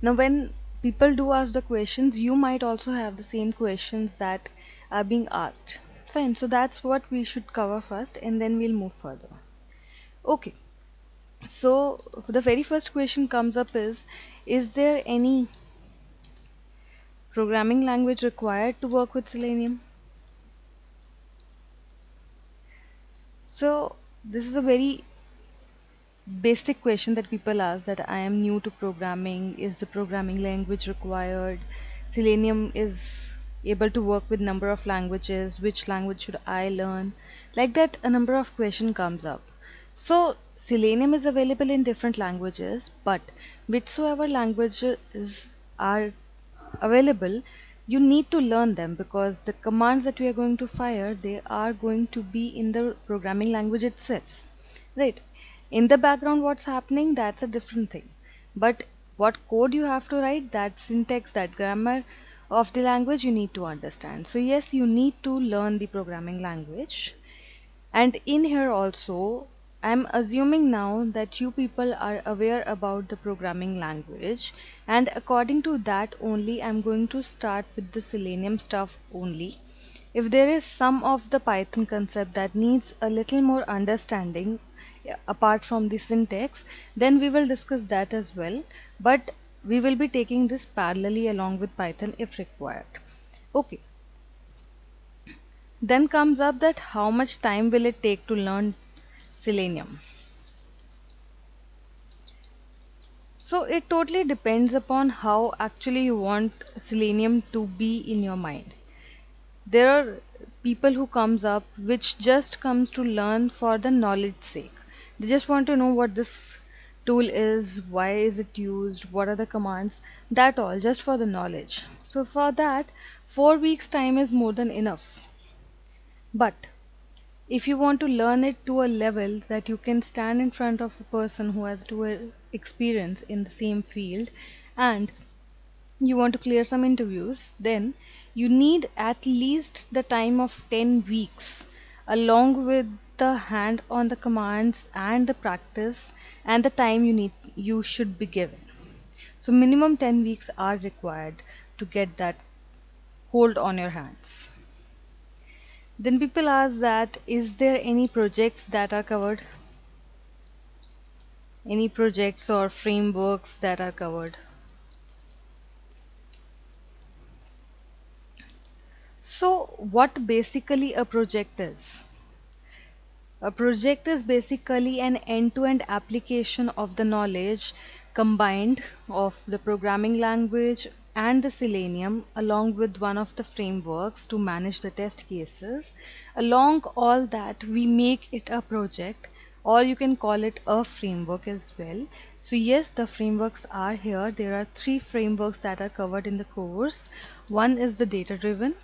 Now, when people do ask the questions, you might also have the same questions that are being asked. Fine, so that's what we should cover first, and then we'll move further. Okay, so the very first question comes up is there any programming language required to work with Selenium? So this is a very basic question that people ask, that I am new to programming. Is the programming language required? Selenium is able to work with number of languages. Which language should I learn? Like that, a number of question comes up. So Selenium is available in different languages, but whichsoever languages are available, you need to learn them, because the commands that we are going to fire, they are going to be in the programming language itself, right? In the background what's happening, that's a different thing, but what code you have to write, that syntax, that grammar of the language, you need to understand. So yes, you need to learn the programming language. And in here also, I'm assuming now that you people are aware about the programming language, and according to that only I'm going to start with the Selenium stuff only. If there is some of the Python concept that needs a little more understanding, apart from the syntax, then we will discuss that as well. But we will be taking this parallelly along with Python if required. Okay. Then comes up that how much time will it take to learn Selenium. So it totally depends upon how actually you want Selenium to be in your mind. There are people who comes up which just comes to learn for the knowledge sake. They just want to know what this tool is, why is it used, what are the commands, that all just for the knowledge. So for that, 4 weeks time is more than enough. But if you want to learn it to a level that you can stand in front of a person who has to experience in the same field, and you want to clear some interviews, then you need at least the time of 10 weeks, along with the hand on the commands and the practice and the time you should be given. So minimum 10 weeks are required to get that hold on your hands. Then people ask that is there any projects that are covered? Any projects or frameworks that are covered? So what basically a project is? A project is basically an end-to-end application of the knowledge combined of the programming language and the Selenium, along with one of the frameworks to manage the test cases. Along all that, we make it a project, or you can call it a framework as well. So yes, the frameworks are here. There are 3 frameworks that are covered in the course. One is the data driven,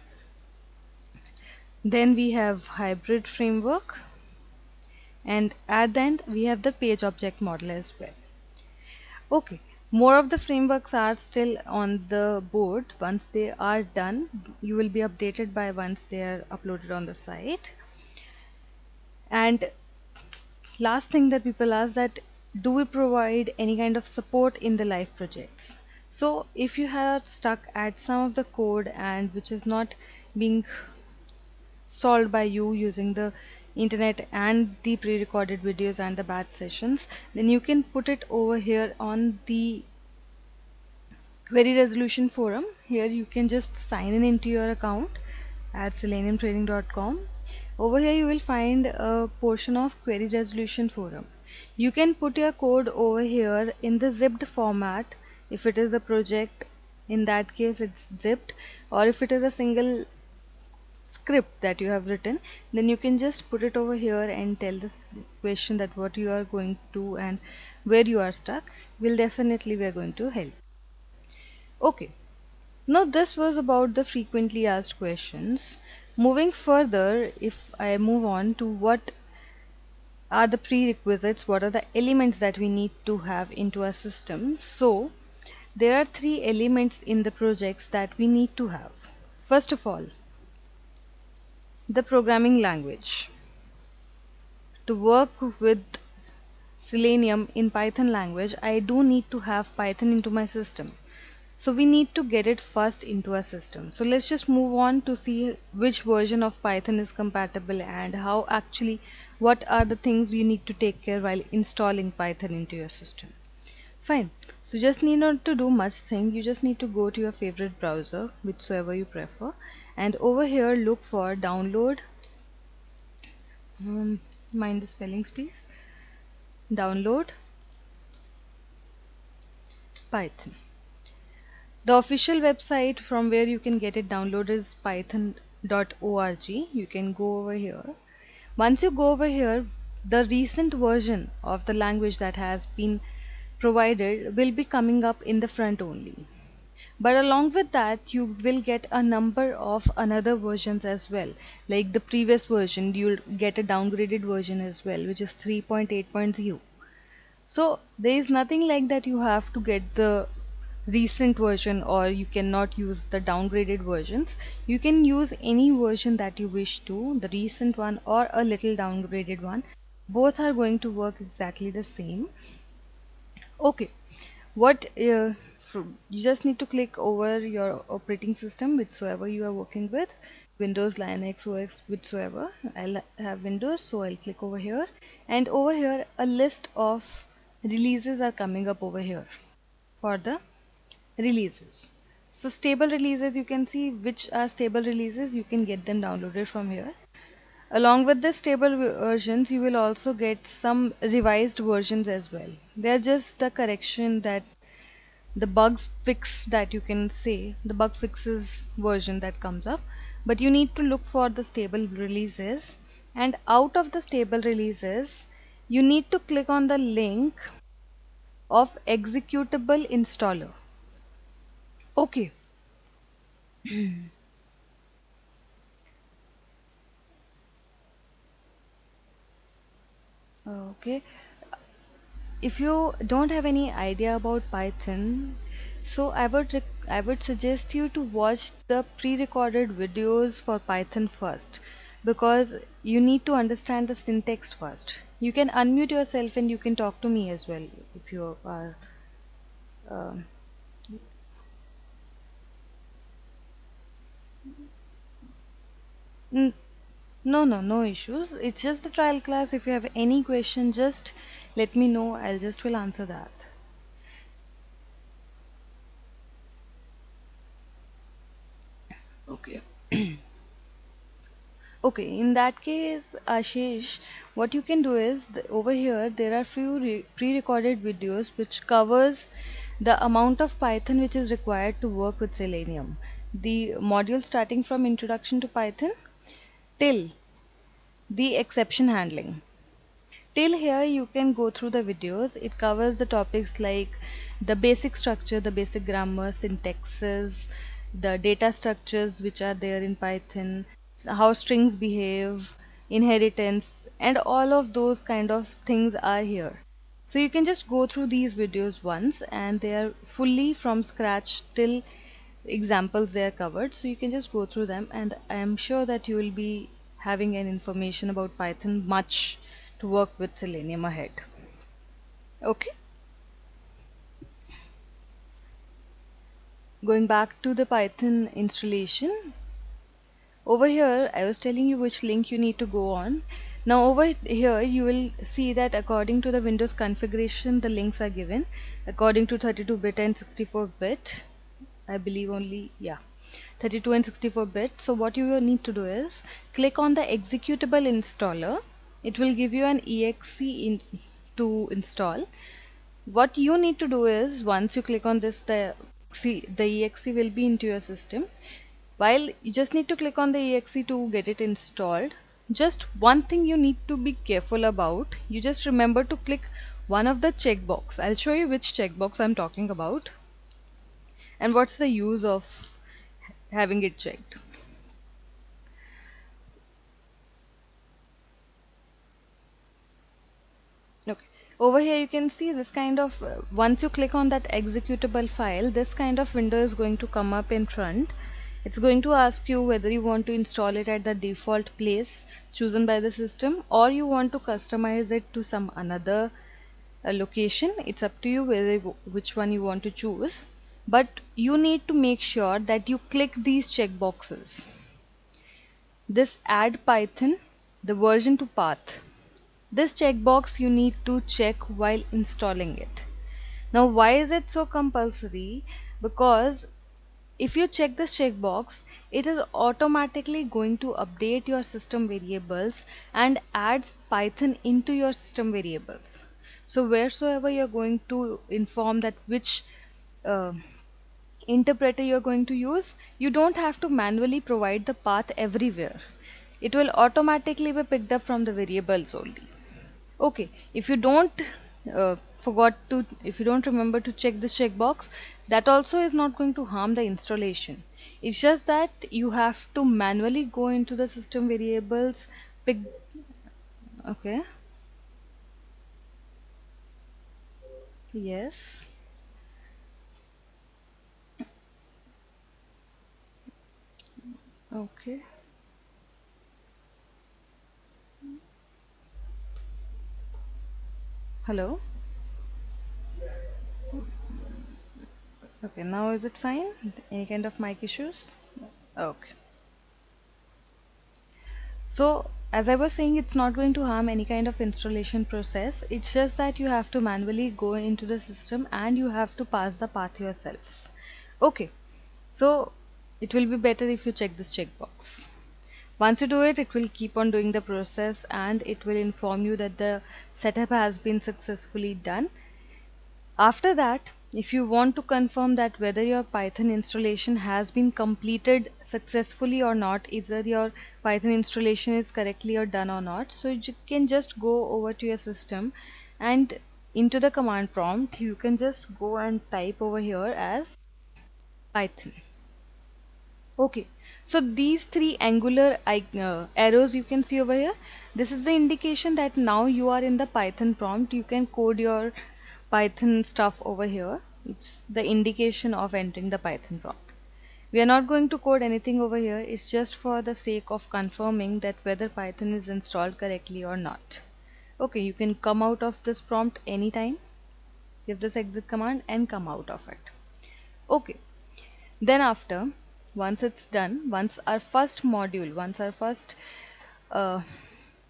then we have hybrid framework, and at the end we have the page object model as well. Okay, more of the frameworks are still on the board. Once they are done, you will be updated by once they are uploaded on the site. And last thing that people ask, that do we provide any kind of support in the live projects? So if you have stuck at some of the code and which is not being solved by you using the internet and the pre-recorded videos and the batch sessions, then you can put it over here on the query resolution forum. Here you can just sign in into your account at seleniumtraining.com. Over here you will find a portion of query resolution forum. You can put your code over here in the zipped format. If it is a project, in that case it's zipped, or if it is a single script that you have written, then you can just put it over here and tell this question that what you are going to and where you are stuck. Will definitely we are going to help. Okay, now this was about the frequently asked questions. Moving further, if I move on to what are the prerequisites, what are the elements that we need to have into our system. So there are 3 elements in the projects that we need to have. First of all, the programming language. To work with Selenium in Python language, I do need to have Python into my system. So we need to get it first into our system. So let's just move on to see which version of Python is compatible and how actually what are the things you need to take care while installing Python into your system. Fine. So just need not to do much thing. You just need to go to your favorite browser, whichsoever you prefer, and over here look for download. Mind the spellings, please. Download Python. The official website from where you can get it downloaded is python.org. You can go over here. Once you go over here, the recent version of the language that has been provided will be coming up in the front only. But along with that, you will get a number of another versions as well. Like the previous version, you'll get a downgraded version as well, which is 3.8.0. So there is nothing like that you have to get the recent version or you cannot use the downgraded versions. You can use any version that you wish to, the recent one or a little downgraded one. Both are going to work exactly the same. Okay, what you just need to click over your operating system whichsoever you are working with, Windows, Linux, OS, whichsoever. I'll have Windows, so I'll click over here, and over here a list of releases are coming up over here for the releases. So stable releases, you can see which are stable releases, you can get them downloaded from here. Along with the stable versions, you will also get some revised versions as well. They are just the correction that the bugs fix, that you can say the bug fixes version that comes up. But you need to look for the stable releases, and out of the stable releases, you need to click on the link of executable installer. Okay. Okay, if you don't have any idea about Python, so I would suggest you to watch the pre-recorded videos for Python first, because you need to understand the syntax first. You can unmute yourself and you can talk to me as well if you are. um n- no issues. It's just a trial class. If you have any question, just let me know. I'll just will answer that. Okay. Okay, in that case, Ashish, what you can do is over here there are few pre-recorded videos which covers the amount of Python which is required to work with Selenium. The module starting from introduction to Python till the exception handling. Till here you can go through the videos. It covers the topics like the basic structure, the basic grammar, syntaxes, the data structures which are there in Python, how strings behave, inheritance, and all of those kind of things are here. So you can just go through these videos once, and they are fully from scratch till examples they are covered, so you can just go through them, and I am sure that you will be having an information about Python much to work with Selenium ahead. Okay, going back to the Python installation, over here I was telling you which link you need to go on. Now over here you will see that according to the Windows configuration the links are given according to 32-bit and 64-bit. I believe only, yeah, 32 and 64-bit. So what you will need to do is click on the executable installer. It will give you an exe to install. What you need to do is once you click on this, the exe will be into your system. While you just need to click on the exe to get it installed, just one thing you need to be careful about, you just remember to click one of the checkbox. I'll show you which checkbox I'm talking about and what's the use of having it checked. Okay, over here you can see this kind of once you click on that executable file, this kind of window is going to come up in front. It's going to ask you whether you want to install it at the default place chosen by the system or you want to customize it to some another a location. It's up to you whether which one you want to choose, but you need to make sure that you click these checkboxes. This add Python, the version to path. This checkbox you need to check while installing it. Now, why is it so compulsory? Because if you check this checkbox, it is automatically going to update your system variables and adds Python into your system variables. So wheresoever you're going to inform that which uh, interpreter you're going to use, you don't have to manually provide the path everywhere. It will automatically be picked up from the variables only. Okay, if you don't if you don't remember to check this checkbox, that also is not going to harm the installation. It's just that you have to manually go into the system variables, pick. Okay, yes, okay, hello, okay, now is it fine? Any kind of mic issues? Okay. So, as I was saying, it's not going to harm any kind of installation process. It's just that you have to manually go into the system and you have to pass the path yourselves. Okay, so it will be better if you check this checkbox. Once you do it, it will keep on doing the process and it will inform you that the setup has been successfully done. After that, if you want to confirm that whether your Python installation has been completed successfully or not, either your Python installation is correctly or done or not, so you can just go over to your system and into the command prompt, you can just go and type over here as Python. Okay, so these three angular arrows you can see over here, this is the indication that now you are in the Python prompt. You can code your Python stuff over here. It's the indication of entering the Python prompt. We are not going to code anything over here. It's just for the sake of confirming that whether Python is installed correctly or not. Okay, you can come out of this prompt anytime. Give this exit command and come out of it. Okay, then after, once it's done, once our first uh,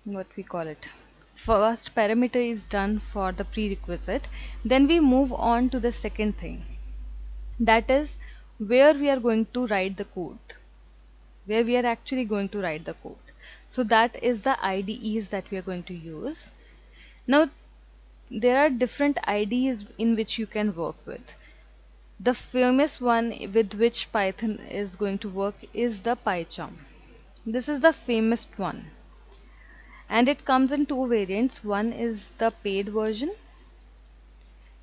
what we call it, first parameter is done for the prerequisite, then we move on to the second thing. That is where we are going to write the code, where we are actually going to write the code. So that is the IDEs that we are going to use. Now, there are different IDEs in which you can work with. The famous one with which Python is going to work is the PyCharm. This is the famous one. And it comes in two variants. One is the paid version,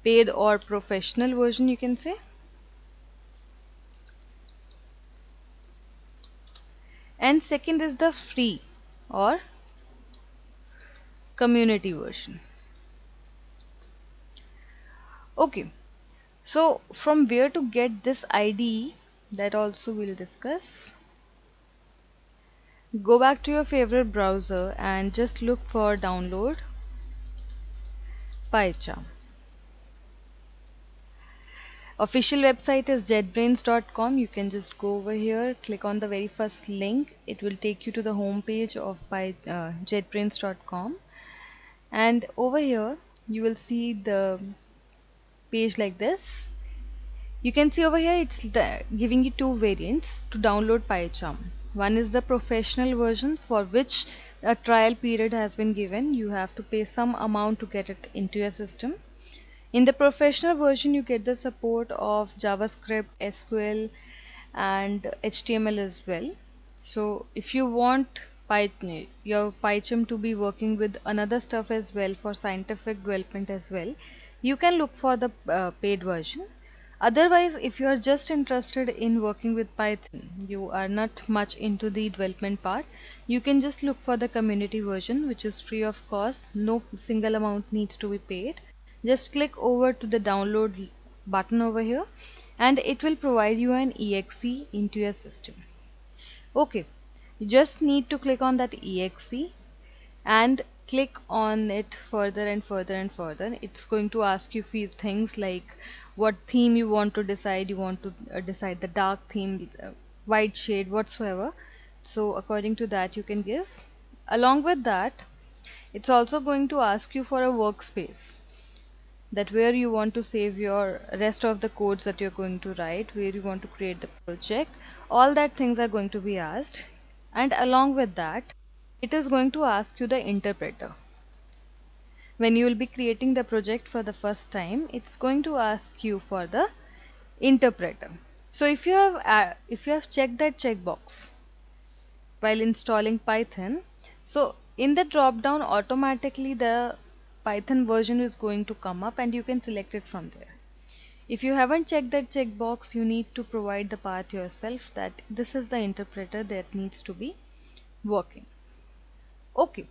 paid or professional version you can say. And second is the free or community version. Okay, so from where to get this IDE, that also we'll discuss. Go back to your favorite browser and just look for download PyCharm. Official website is jetbrains.com. You can just go over here, click on the very first link. It will take you to the home page of jetbrains.com. And over here, you will see the page like this. You can see over here it's giving you two variants to download PyCharm. One is the professional version for which a trial period has been given. You have to pay some amount to get it into your system. In the professional version, you get the support of JavaScript, SQL, and HTML as well. So if you want your PyCharm to be working with another stuff as well for scientific development as well, you can look for the paid version. Otherwise, if you are just interested in working with Python, you are not much into the development part, you can just look for the community version, which is free of cost. No single amount needs to be paid. Just click over to the download button over here and it will provide you an exe into your system. Okay, you just need to click on that exe and click on it further and further and further, it's going to ask you few things like what theme you want to decide. You want to decide the dark theme, white shade, whatsoever. So according to that you can give. Along with that, it's also going to ask you for a workspace, that where you want to save your rest of the codes that you're going to write, where you want to create the project. All that things are going to be asked. And along with that, it is going to ask you the interpreter. When you will be creating the project for the first time, it's going to ask you for the interpreter. So if you have checked that checkbox while installing Python, so in the drop down automatically the Python version is going to come up and you can select it from there. If you haven't checked that checkbox, you need to provide the path yourself that this is the interpreter that needs to be working. Okay.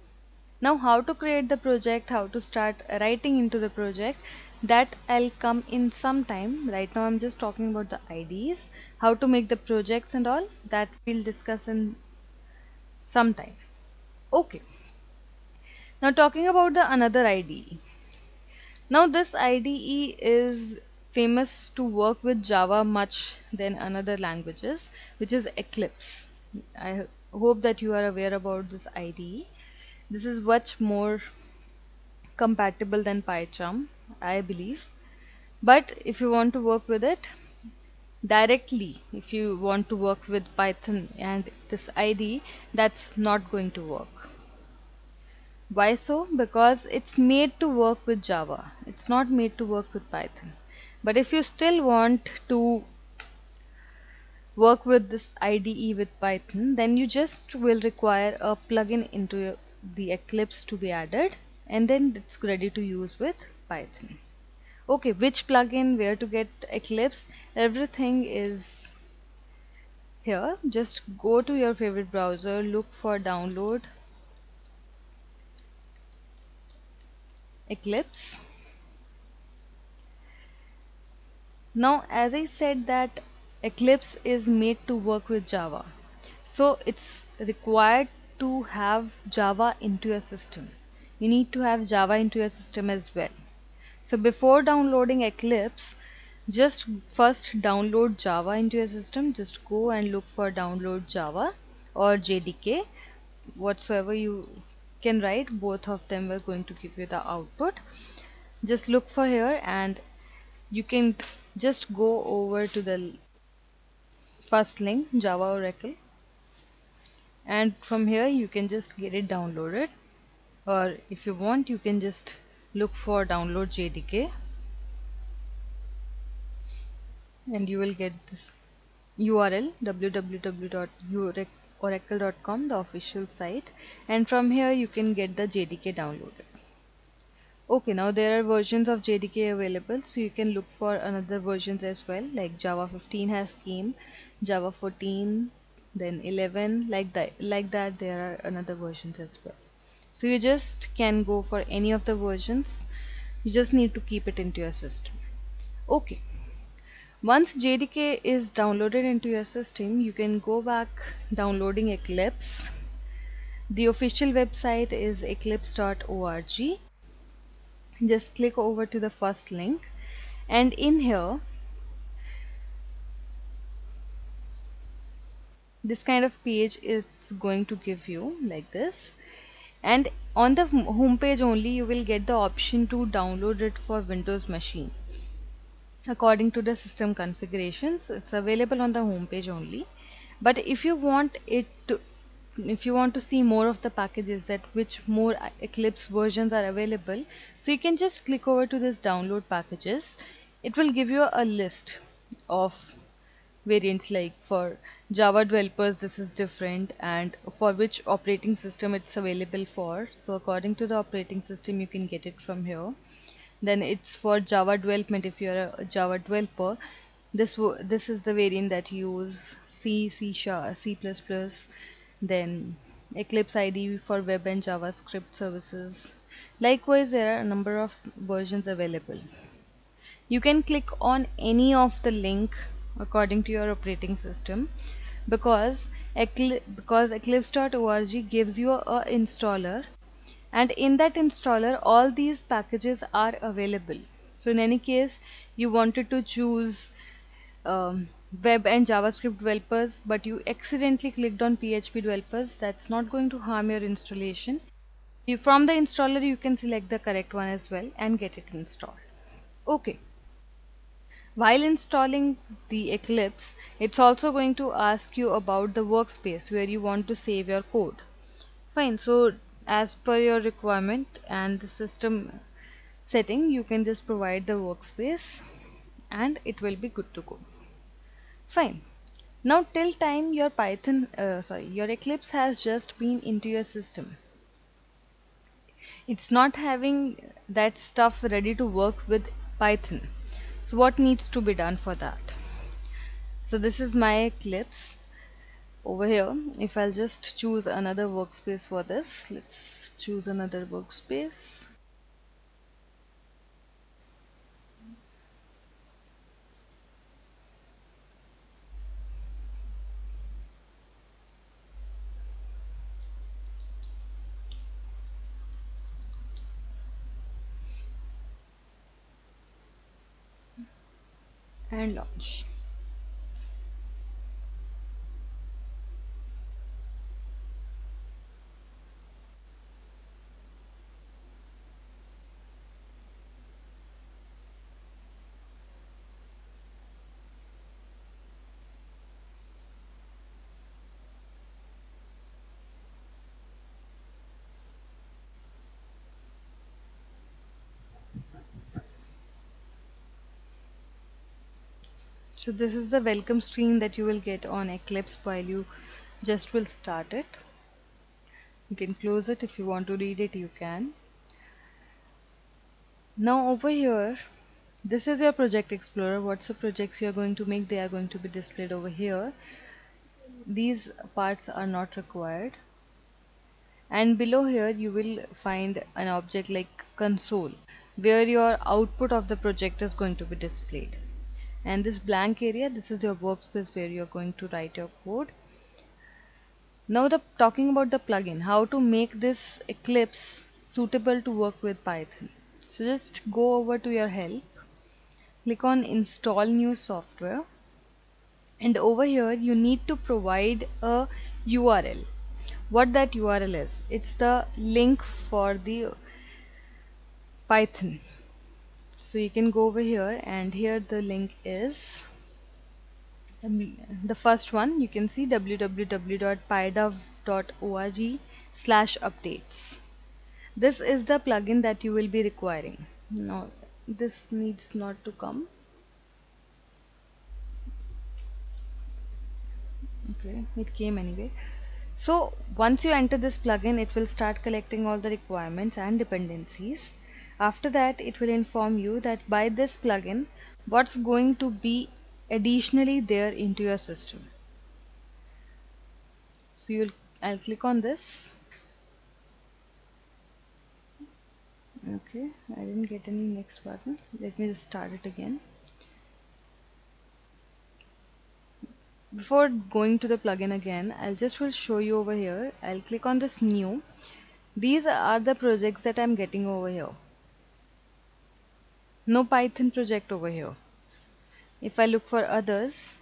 Now how to create the project, how to start writing into the project, that I'll come in some time. Right now I'm just talking about the IDs, how to make the projects and all, that we'll discuss in some time. Okay. Now talking about the another IDE. Now this IDE is famous to work with Java much than another languages, which is Eclipse. I hope that you are aware about this IDE. This is much more compatible than PyCharm, I believe. But if you want to work with it directly, if you want to work with Python and this IDE, that's not going to work. Why so? Because it's made to work with Java. It's not made to work with Python. But if you still want to work with this IDE with Python, then you just will require a plugin into the Eclipse to be added, and then it's ready to use with Python. Okay, which plugin, where to get Eclipse, everything is here. Just go to your favorite browser, look for download Eclipse. Now, as I said that Eclipse is made to work with Java, so it's required to have Java into your system. You need to have Java into your system as well. So before downloading Eclipse, just first download Java into your system. Just go and look for download Java or JDK, whatsoever you can write. Both of them are going to give you the output. Just look for here and you can just go over to the first link, Java Oracle, and from here you can just get it downloaded, or if you want you can just look for download JDK and you will get this URL, www.oracle.com, the official site, and from here you can get the JDK downloaded. Okay, now there are versions of JDK available, so you can look for another versions as well, like Java 15 has came, Java 14, then 11, like that there are another versions as well. So you just can go for any of the versions. You just need to keep it into your system. Okay. Once JDK is downloaded into your system, you can go back downloading Eclipse. The official website is eclipse.org. Just click over to the first link, and in here this kind of page is going to give you like this, and on the home page only you will get the option to download it for Windows machine. According to the system configurations, it's available on the home page only. But if you want to see more of the packages, that which more Eclipse versions are available, so you can just click over to this download packages. It will give you a list of variants, like for Java developers this is different, and for which operating system it's available for. So according to the operating system you can get it from here. Then it's for Java development. If you're a Java developer, this is the variant that you use C, C Sharp, C++. Then Eclipse IDE for web and JavaScript services. Likewise, there are a number of versions available. You can click on any of the link according to your operating system, because eclipse.org gives you a installer, and in that installer all these packages are available. So in any case you wanted to choose web and JavaScript developers, but you accidentally clicked on PHP developers, that's not going to harm your installation. From the installer you can select the correct one as well and get it installed. Okay. While installing the Eclipse, it's also going to ask you about the workspace where you want to save your code. Fine, so as per your requirement and the system setting, you can just provide the workspace and it will be good to go. Fine. Now till time your Eclipse has just been into your system. It's not having that stuff ready to work with Python. So what needs to be done for that? So this is my Eclipse over here. If I'll just choose another workspace for this, let's choose another workspace. And launch. So this is the welcome screen that you will get on Eclipse while you just will start it. You can close it. If you want to read it, you can. Now over here, this is your project explorer. What's the projects you are going to make, they are going to be displayed over here. These parts are not required. And below here you will find an object like console where your output of the project is going to be displayed. And this blank area, this is your workspace where you're going to write your code. Now talking about the plugin, how to make this Eclipse suitable to work with Python. So just go over to your help, click on install new software, and over here you need to provide a URL. What that URL is, it's the link for the Python. So you can go over here and here the link is the first one. You can see www.pydov.org/updates. This is the plugin that you will be requiring. Now this needs not to come. Okay, it came anyway. So once you enter this plugin, it will start collecting all the requirements and dependencies. After that, it will inform you that by this plugin, what's going to be additionally there into your system. So I'll click on this. Okay, I didn't get any next button. Let me just start it again. Before going to the plugin again, I'll just will show you over here. I'll click on this new. These are the projects that I'm getting over here. No Python project over here. If I look for others,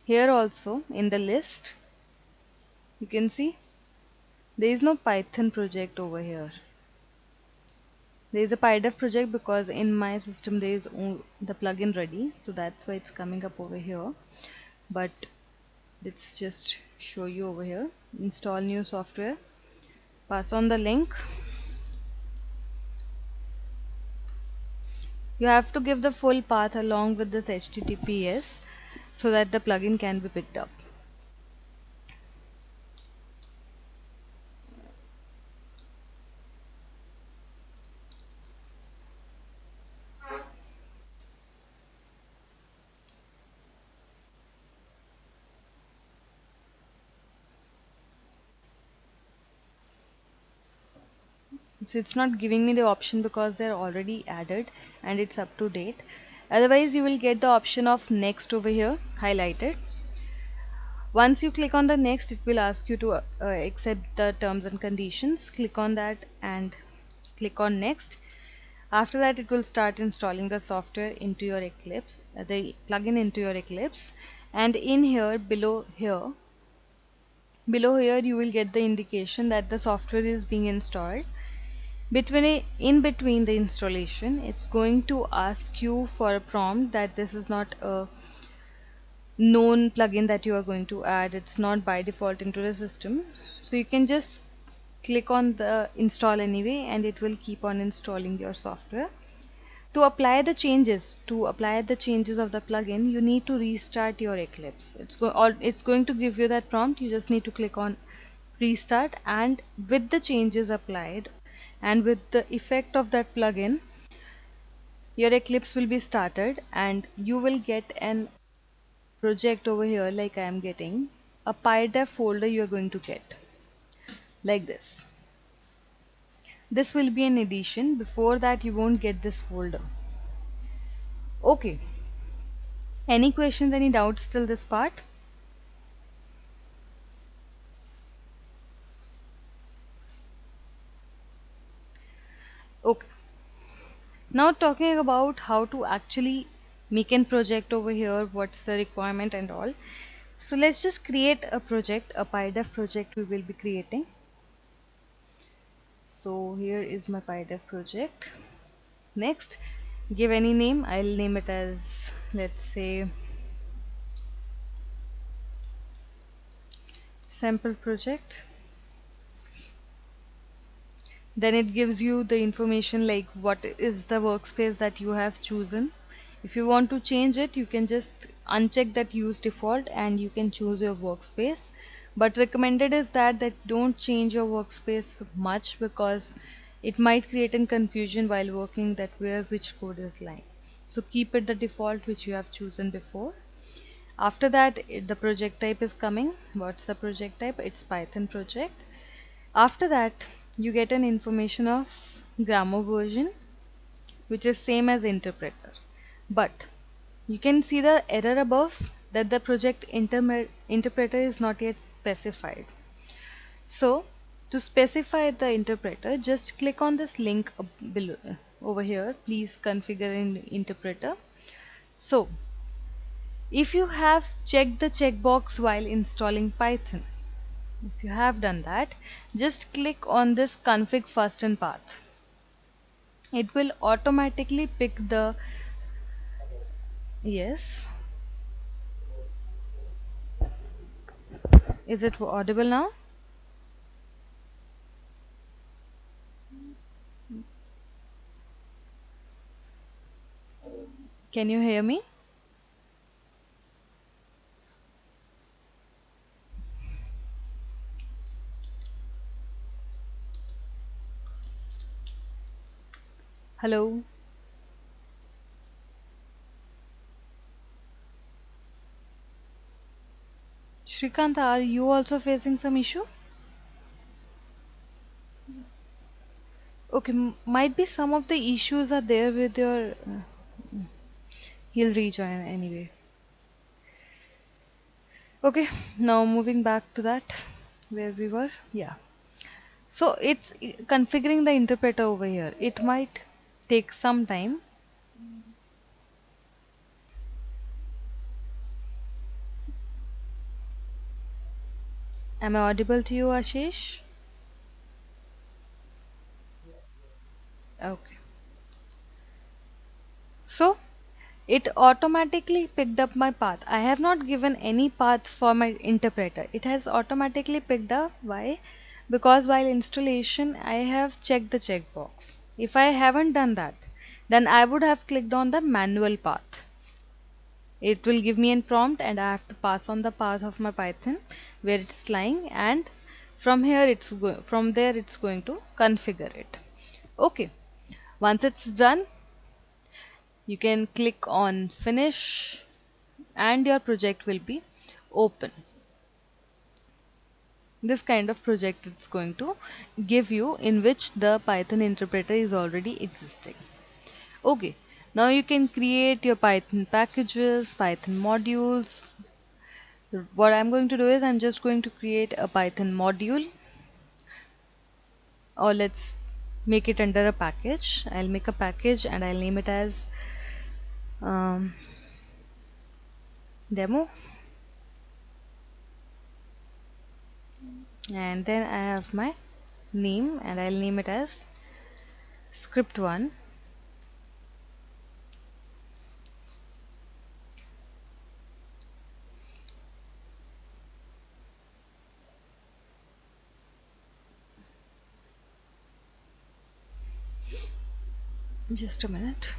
here also in the list, you can see there is no Python project over here. There is a PyDev project because in my system there is the plugin ready, so that's why it's coming up over here. But let's just show you over here. Install new software, pass on the link. You have to give the full path along with this HTTPS so that the plugin can be picked up. So it's not giving me the option because they're already added and it's up to date. Otherwise you will get the option of next over here highlighted. Once you click on the next, it will ask you to accept the terms and conditions. Click on that and click on next. After that, it will start installing the software into your Eclipse, the plugin into your Eclipse. And in here, below here, you will get the indication that the software is being installed. In between the installation, it's going to ask you for a prompt that this is not a known plugin that you are going to add. It's not by default into the system, so you can just click on the install anyway, and it will keep on installing your software. To apply the changes of the plugin, you need to restart your Eclipse. It's going to give you that prompt. You just need to click on restart, and with the changes applied and with the effect of that plugin, your Eclipse will be started, and you will get an project over here like I am getting a PyDev folder. You are going to get like this. This will be an addition. Before that, you won't get this folder. Okay, any questions, any doubts till this part? Okay, now talking about how to actually make a project over here, what's the requirement and all. So let's just create a project, a PyDev project we will be creating. So here is my PyDev project. Next, give any name. I'll name it as, let's say, sample project. Then it gives you the information like what is the workspace that you have chosen. If you want to change it, you can just uncheck that use default and you can choose your workspace. But recommended is that don't change your workspace much, because it might create a confusion while working that where which code is lying. So keep it the default which you have chosen before. After that, the project type is coming. What's the project type? It's Python project. After that, you get an information of grammar version, which is same as interpreter. But you can see the error above that the project interpreter is not yet specified. So to specify the interpreter, just click on this link below over here. Please configure an interpreter. So if you have checked the checkbox while installing Python, if you have done that, just click on this config first and path. It will automatically pick the, yes, is it audible now? Can you hear me? Hello? Shrikant, are you also facing some issue? Okay, might be some of the issues are there with your. He'll rejoin anyway. Okay, now moving back to that where we were. Yeah. So it's configuring the interpreter over here. It might take some time. Am I audible to you, Ashish? Okay. So it automatically picked up my path. I have not given any path for my interpreter. It has automatically picked up. Why? Because while installation, I have checked the checkbox. If I haven't done that, then I would have clicked on the manual path. It will give me a prompt and I have to pass on the path of my Python where it's lying, and from here from there it's going to configure it. Okay. Once it's done, you can click on finish and your project will be open. This kind of project it's going to give you, in which the Python interpreter is already existing. Okay, now you can create your Python packages, Python modules, What I'm going to do is I'm just going to create a Python module, or let's make it under a package. I'll make a package and I'll name it as um, demo, and then I have my name and I'll name it as script1. Just a minute.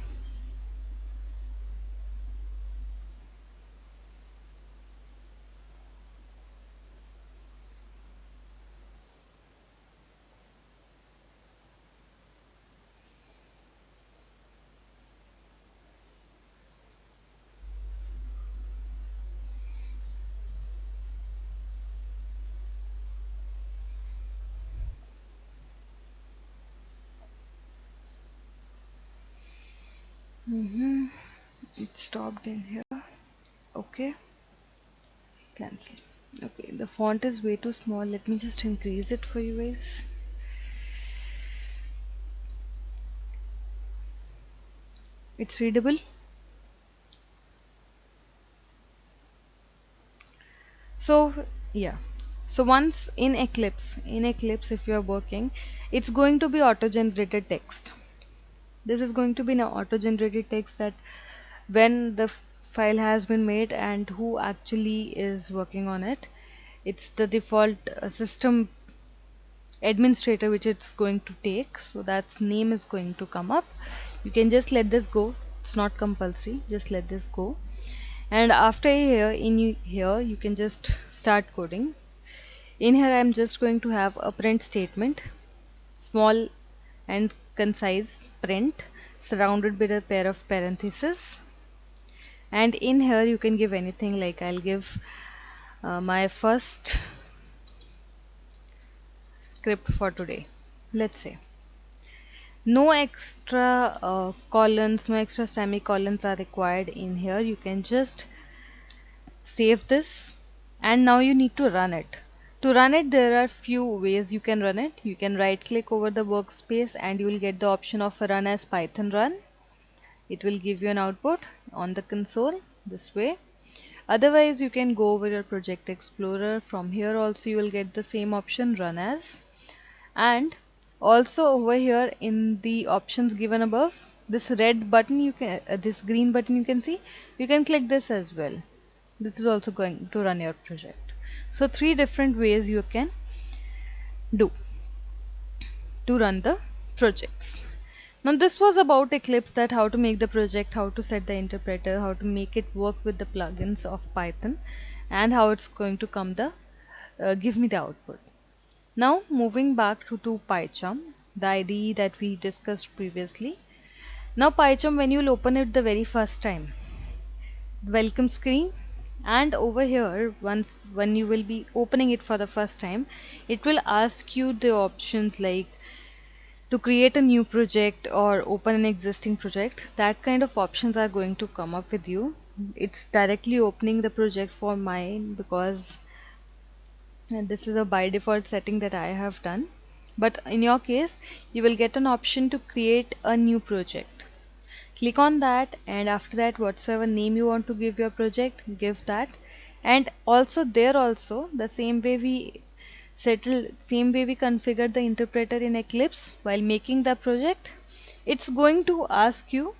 It stopped in here. Okay, cancel. Okay, the font is way too small. Let me just increase it for you guys. It's readable. So yeah. So once in Eclipse, if you are working, it's going to be auto-generated text. This is going to be an auto-generated text that when the file has been made and who actually is working on it, it's the default system administrator which it's going to take. So that's name is going to come up. You can just let this go. It's not compulsory. Just let this go. And after here you can just start coding. In here I'm just going to have a print statement, small and concise print surrounded by a pair of parentheses. And in here you can give anything, like I'll give my first script for today, let's say. No extra colons, no extra semicolons are required in here. You can just save this, and now you need to run it. To run it, there are few ways you can run it. You can right click over the workspace and you will get the option of run as Python run. It will give you an output on the console this way. Otherwise, you can go over your project explorer. From here also you will get the same option, run as. And also over here in the options given above, this red button you can this green button you can see, you can click this as well. This is also going to run your project. So three different ways you can do to run the projects. Now this was about Eclipse, that how to make the project, how to set the interpreter, how to make it work with the plugins of Python, and how it's going to come the give me the output. Now moving back to PyCharm, the IDE that we discussed previously. Now PyCharm, when you'll open it the very first time, welcome screen, and over here once when you will be opening it for the first time, it will ask you the options like to create a new project or open an existing project. That kind of options are going to come up with you. It's directly opening the project for mine because this is a by default setting that I have done, but in your case you will get an option to create a new project. Click on that, and after that whatsoever name you want to give your project, give that. And also there also the same way we configure the interpreter in Eclipse while making the project, it's going to ask you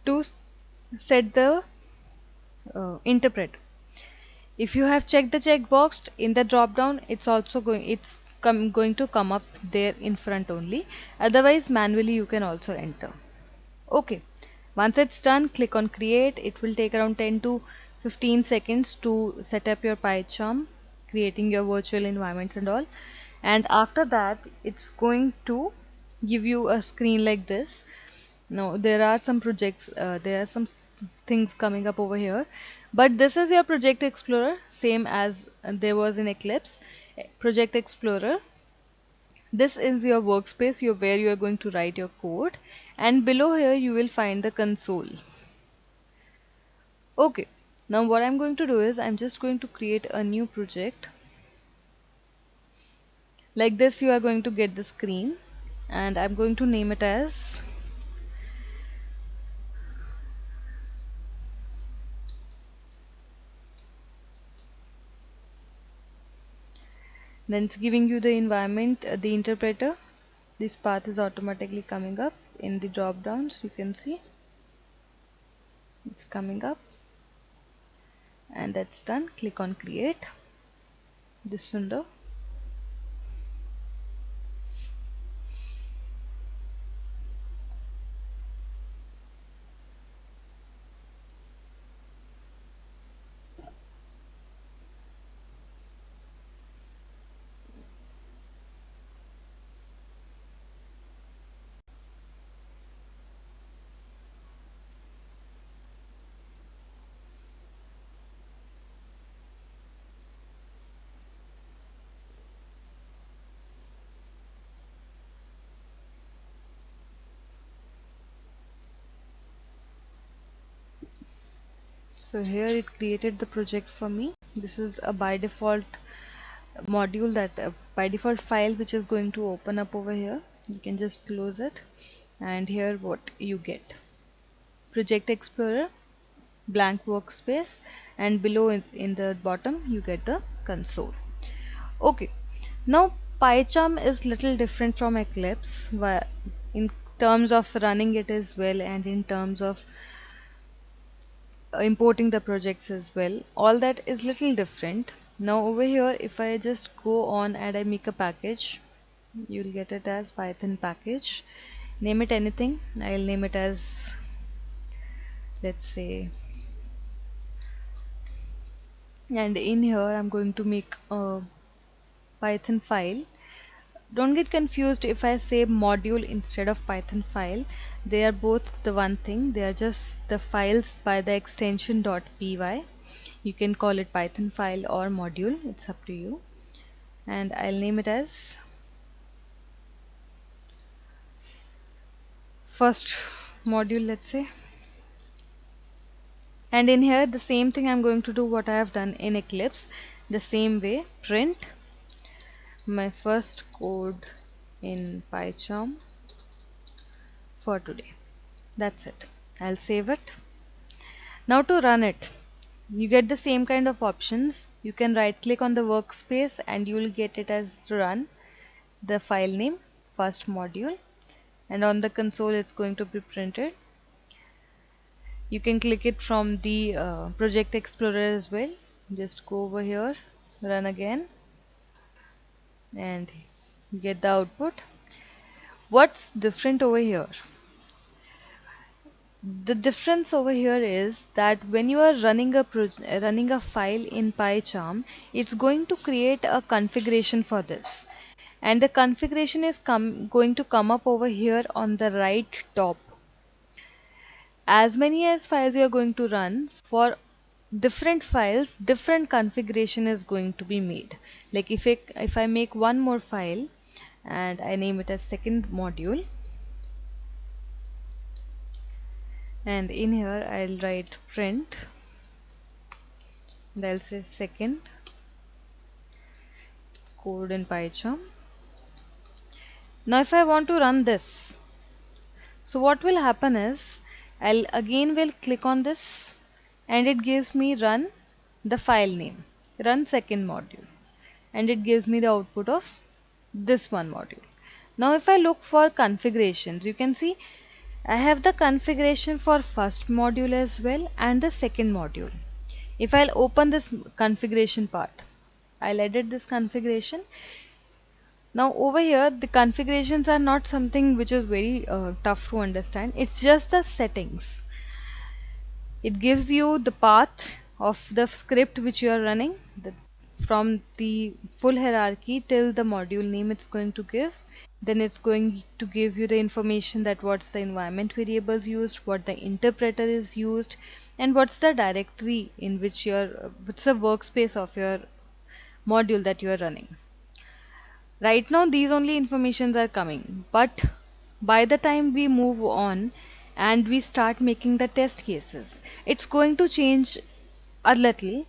to set the interpreter. If you have checked the checkbox in the drop down, going to come up there in front only. Otherwise manually you can also enter. Okay, once it's done, click on create. It will take around 10 to 15 seconds to set up your PyCharm, creating your virtual environments and all. And after that it's going to give you a screen like this. Now there are some projects, there are some things coming up over here, but this is your project explorer, same as there was in Eclipse. Project explorer, this is your workspace, where you are going to write your code, and below here you will find the console. Okay, Now what I'm going to do is I'm just going to create a new project. Like this you are going to get the screen, and I'm going to name it as then it's giving you the environment, the interpreter. This path is automatically coming up in the drop downs. You can see it's coming up, and that's done. Click on create this window. So here it created the project for me. This is a by default module, that by default file which is going to open up over here. You can just close it, and here what you get: project explorer, blank workspace, and below in the bottom you get the console. Okay, now PyCharm is little different from Eclipse in terms of running it as well, and in terms of importing the projects as well. All that is little different. Now over here, if I just go on and I make a package, you'll get it as Python package. Name it anything. I'll name it as, let's say, and in here I'm going to make a Python file. Don't get confused if I say module instead of Python file. They are both the one thing. They are just the files by the extension .py. You can call it Python file or module, it's up to you. And I'll name it as first module, let's say. And in here the same thing I'm going to do what I have done in Eclipse, the same way. Print my first code in PyCharm for today. That's it. I'll save it. Now to run it, you get the same kind of options. You can right click on the workspace and you will get it as run, the file name, first module, and on the console it's going to be printed. You can click it from the project explorer as well. Just go over here, run again, and get the output. What's different over here? The difference over here is that when you are running a file in PyCharm, it's going to create a configuration for this, and the configuration is going to come up over here on the right top. As many as files you are going to run, for different files different configuration is going to be made. Like if I make one more file and I name it as second module, and in here I'll write print, and I'll say second code in PyCharm. Now if I want to run this, so what will happen is I'll again will click on this, and it gives me run the file name, run second module, and it gives me the output of this one module. Now if I look for configurations, you can see I have the configuration for first module as well and the second module. If I'll open this configuration part, I'll edit this configuration. Now over here the configurations are not something which is very tough to understand. It's just the settings. It gives you the path of the script which you are running, from the full hierarchy till the module name it's going to give. Then it's going to give you the information that what's the environment variables used, what the interpreter is used, and what's the directory in which what's the workspace of your module that you are running. Right now these only informations are coming, but by the time we move on and we start making the test cases, it's going to change a little.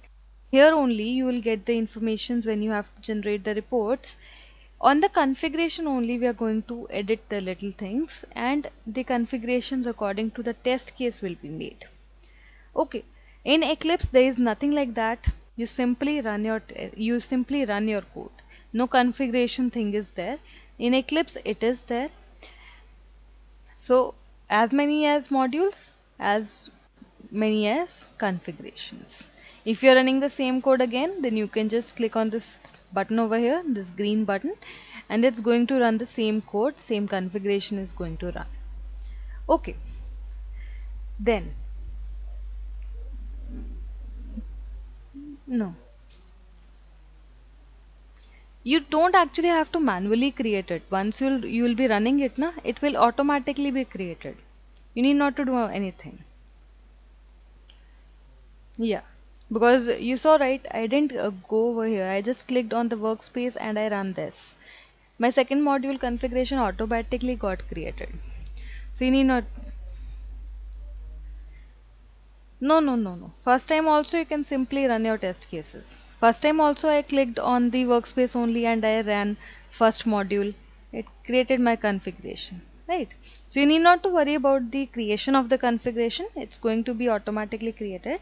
Here only you will get the informations when you have to generate the reports. On the configuration only we are going to edit the little things, and the configurations according to the test case will be made. Okay, in Eclipse there is nothing like that. You simply run your code. No configuration thing is there. In Eclipse it is there. So as many as modules, as many as configurations. If you're running the same code again, then you can just click on this button over here, this green button, and it's going to run the same code, same configuration is going to run. Okay, then no, you don't actually have to manually create it. Once you'll be running it, na, it will automatically be created. You need not to do anything. Yeah, because you saw right, I didn't go over here. I just clicked on the workspace and I run this. My second module configuration automatically got created. So you need not. No, no, no, no. First time also you can simply run your test cases. First time also I clicked on the workspace only and I ran first module. It created my configuration. Right. So you need not to worry about the creation of the configuration. It's going to be automatically created.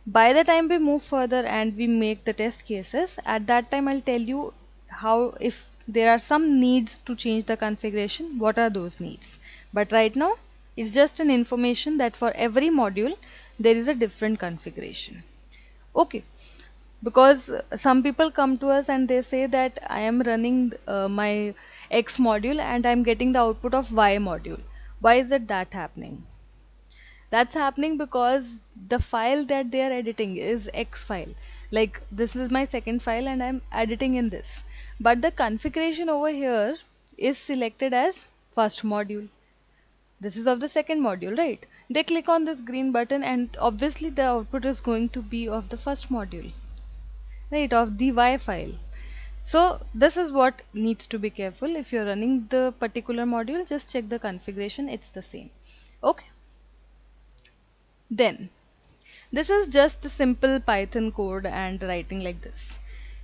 By the time we move further and we make the test cases, at that time I'll tell you how, if there are some needs to change the configuration, what are those needs. But right now it's just an information that for every module there is a different configuration. Okay, because some people come to us and they say that I am running my X module and I'm getting the output of Y module. Why is it that happening? That's happening because the file that they are editing is X file. Like this is my second file and I'm editing in this. But the configuration over here is selected as first module. This is of the second module, right? They click on this green button and obviously the output is going to be of the first module, right? Of the Y file. So this is what needs to be careful. If you're running the particular module, just check the configuration. It's the same. Okay. Then this is just the simple Python code and writing like this.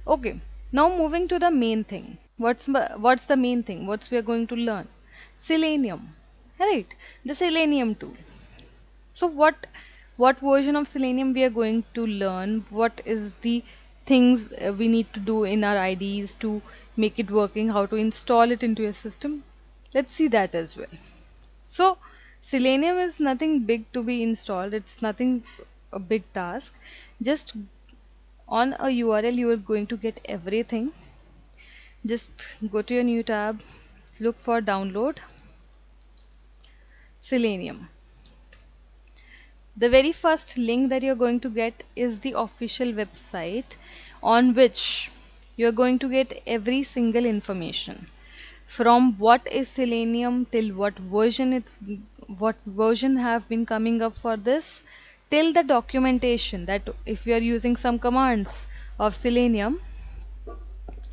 Okay, now moving to the main thing. What's the main thing? What's we are going to learn? Selenium, right? The Selenium tool. So what version of Selenium we are going to learn? What is the things we need to do in our IDEs to make it working? How to install it into your system? Let's see that as well. So Selenium is nothing big to be installed. It's nothing a big task. Just on a URL you are going to get everything. Just go to your new tab, look for download Selenium. The very first link that you're going to get is the official website on which you're going to get every single information, from what is Selenium till what version have been coming up for this, till the documentation that if you are using some commands of Selenium,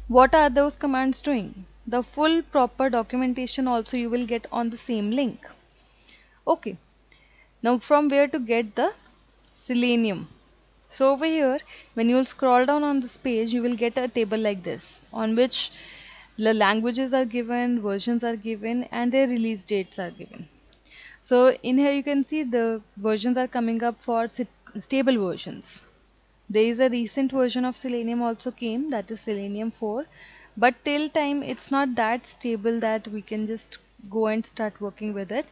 what are those commands doing. The full proper documentation also you will get on the same link. Okay, now from where to get the Selenium? So over here, when you'll scroll down on this page, you will get a table like this, on which the languages are given, versions are given, and their release dates are given. So in here you can see the versions are coming up for stable versions. There is a recent version of Selenium also came, that is Selenium 4, but till time it's not that stable that we can just go and start working with it.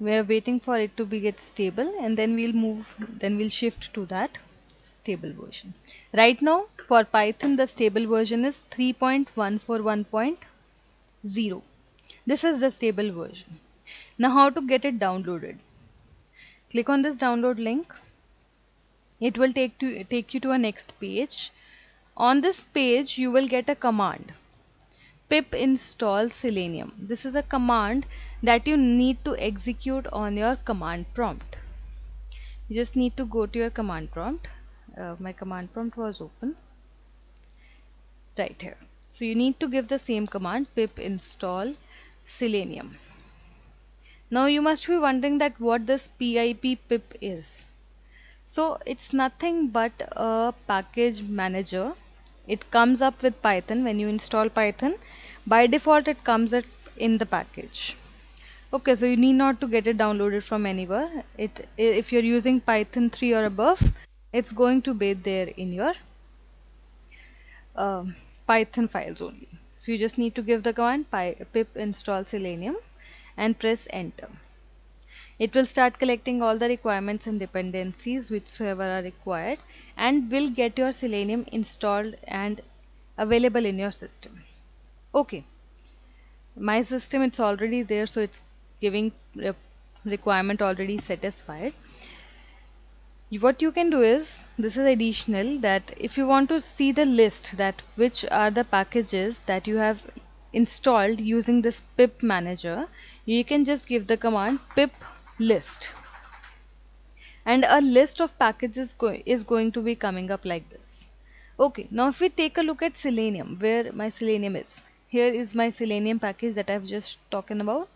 We are waiting for it to be get stable, and then we'll shift to that stable version. Right now for Python the stable version is 3.141.0. This is the stable version. Now how to get it downloaded? Click on this download link. It will take you to a next page. On this page you will get a command, pip install Selenium. This is a command that you need to execute on your command prompt. You just need to go to your command prompt. My command prompt was open right here. So you need to give the same command, pip install Selenium. Now you must be wondering that what this pip is. So it's nothing but a package manager. It comes up with Python when you install Python. By default, it comes in the package. Okay, so you need not to get it downloaded from anywhere. If you're using Python 3 or above, it's going to be there in your Python files only. So you just need to give the command pip install selenium and press enter. It will start collecting all the requirements and dependencies whichsoever are required, and will get your Selenium installed and available in your system. Okay, my system, it's already there, so it's giving requirement already satisfied. What you can do is, this is additional, that if you want to see the list that which are the packages that you have installed using this pip manager, you can just give the command pip list, and a list of packages is going to be coming up like this. Okay, now if we take a look at Selenium, where my Selenium is, here is my Selenium package that I've just talking about,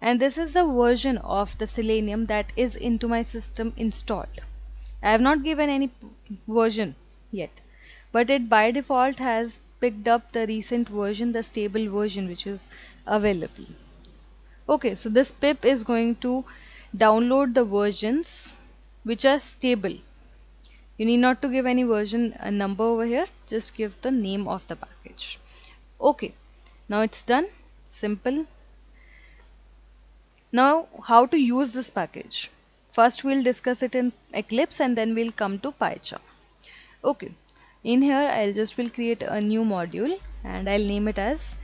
and this is the version of the Selenium that is into my system installed. I have not given any version yet, but it by default has picked up the recent version, the stable version which is available. Okay, so this pip is going to download the versions which are stable. You need not to give any version number over here, just give the name of the package. Okay, now it's done. Simple. Now, how to use this package? First, we'll discuss it in Eclipse and then we'll come to PyCharm. Okay, in here I'll just will create a new module and I'll name it as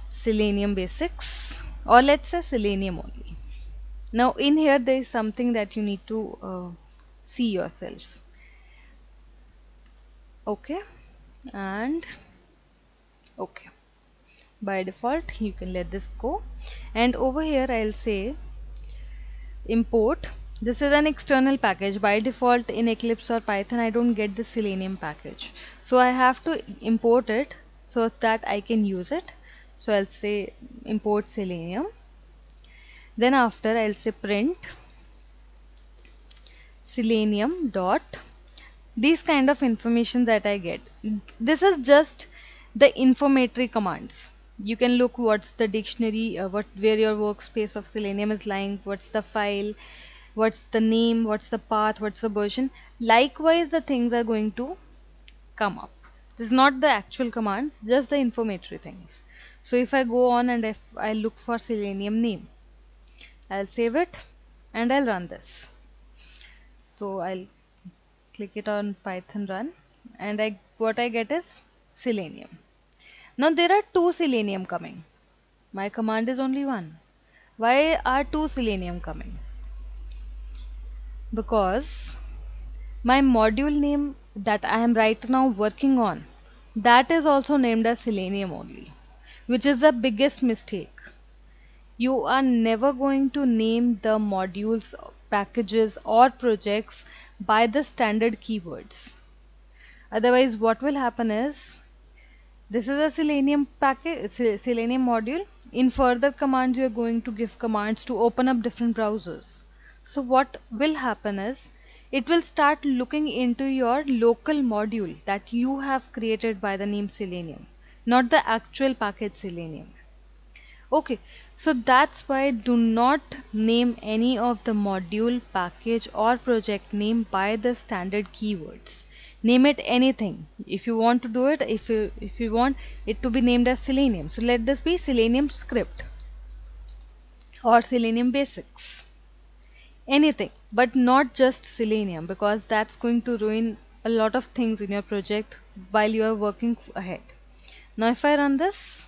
Selenium Basics, or let's say Selenium only. Now in here there is something that you need to see yourself. Okay, and okay, by default you can let this go, and over here I'll say import. This is an external package. By default in Eclipse or Python I don't get the Selenium package, so I have to import it so that I can use it. So I'll say import Selenium, then after I'll say print Selenium dot these kind of information that I get. This is just the informatory commands. You can look what's the dictionary, where your workspace of Selenium is lying, what's the file, what's the name, what's the path, what's the version. Likewise, the things are going to come up. This is not the actual commands, just the informatory things. So if I go on and if I look for Selenium name, I'll save it and I'll run this. So I'll click it on Python run, and what I get is Selenium. Now there are two Selenium coming. My command is only one. Why are two Selenium coming? Because my module name that I am right now working on, that is also named as Selenium only, which is the biggest mistake. You are never going to name the modules, packages or projects by the standard keywords. Otherwise what will happen is, this is a Selenium package, Selenium module. In further commands you are going to give commands to open up different browsers. So what will happen is, it will start looking into your local module that you have created by the name Selenium, not the actual package Selenium. Okay, so that's why do not name any of the module, package or project name by the standard keywords. Name it anything. If you want to do it, if you want it to be named as Selenium, so let this be Selenium script or Selenium basics. Anything, but not just Selenium, because that's going to ruin a lot of things in your project while you are working ahead. Now if I run this,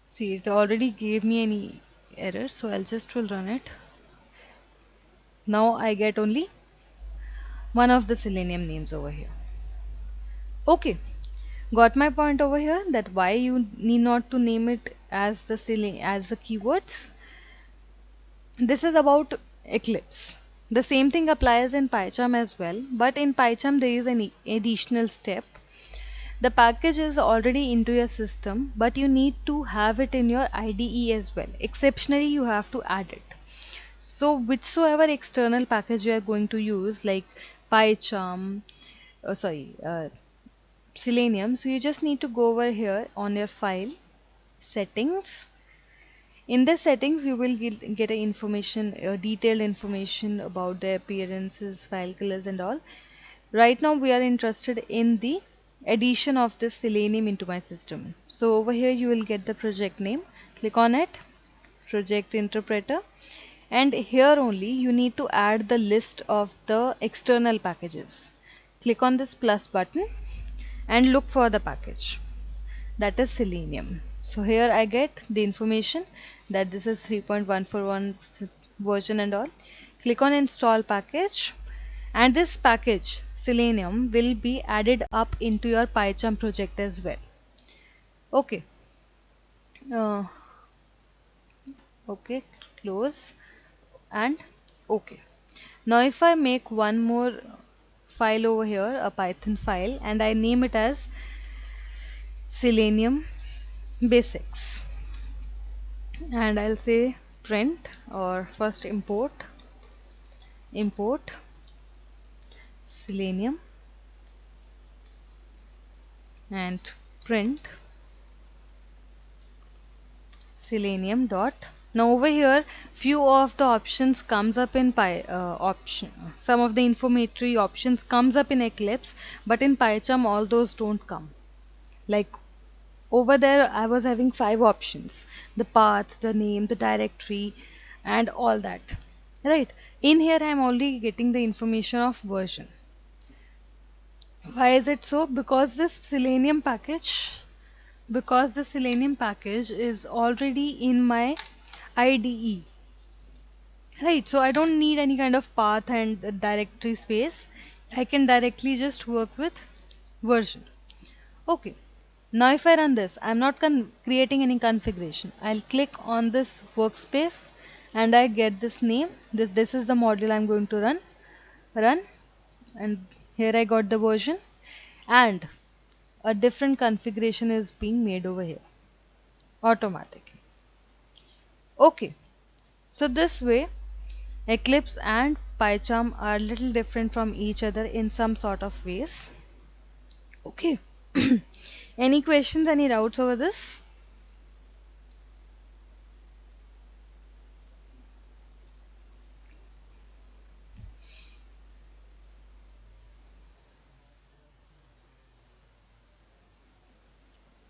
see, it already gave me any error, so I'll just will run it. Now I get only one of the Selenium names over here. Okay, got my point over here, that why you need not to name it as the keywords. This is about Eclipse. The same thing applies in PyCharm as well, but in PyCharm there is an additional step. The package is already into your system, but you need to have it in your IDE as well. Exceptionally, you have to add it. So, whichsoever external package you are going to use, like PyCharm, Selenium, so you just need to go over here on your file, settings. In the settings, you will get a information, detailed information about the appearances, file colors, and all. Right now, we are interested in the addition of this Selenium into my system. So over here, you will get the project name. Click on it, project interpreter, and here only you need to add the list of the external packages. Click on this plus button and look for the package, that is Selenium. So here I get the information that this is 3.141 version and all. Click on install package, and this package Selenium will be added up into your PyCharm project as well. Okay. uh, okay, close and okay. Now if I make one more file over here, a Python file, and I name it as Selenium basics, and I'll say print, or first import Selenium and print Selenium dot. Now over here, few of the options comes up in some of the informatory options comes up in Eclipse, but in PyCharm all those don't come. Like over there, I was having 5 options: the path, the name, the directory, and all that. Right. In here, I'm only getting the information of version. Why is it so? Because the Selenium package is already in my IDE. Right, so I don't need any kind of path and directory space. I can directly just work with version. Okay. Now if I run this, I'm not creating any configuration. I'll click on this workspace and I get this name. This is the module I'm going to run, and here I got the version, and a different configuration is being made over here automatically. Okay, so this way Eclipse and PyCharm are little different from each other in some sort of ways. Okay. Any questions, any doubts over this?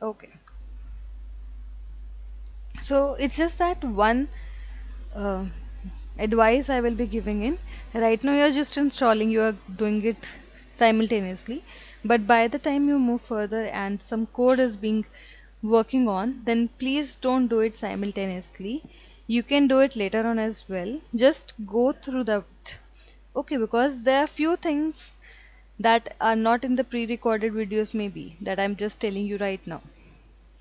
Okay. So it's just that one uh, advice I will be giving in. Right now you're just installing, you are doing it simultaneously. But by the time you move further and some code is being working on, then please don't do it simultaneously. You can do it later on as well. Just go through the okay, because there are few things that are not in the pre-recorded videos maybe that I'm just telling you right now.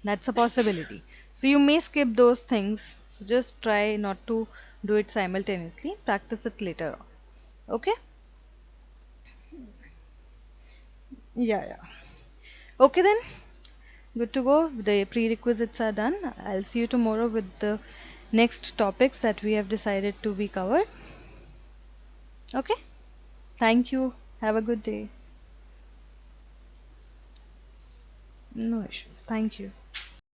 That's a possibility. So you may skip those things. So just try not to do it simultaneously. Practice it later on. Okay? Yeah, yeah. Okay then. Good to go. The prerequisites are done. I'll see you tomorrow with the next topics that we have decided to be covered. Okay? Thank you. Have a good day. No issues. Thank you.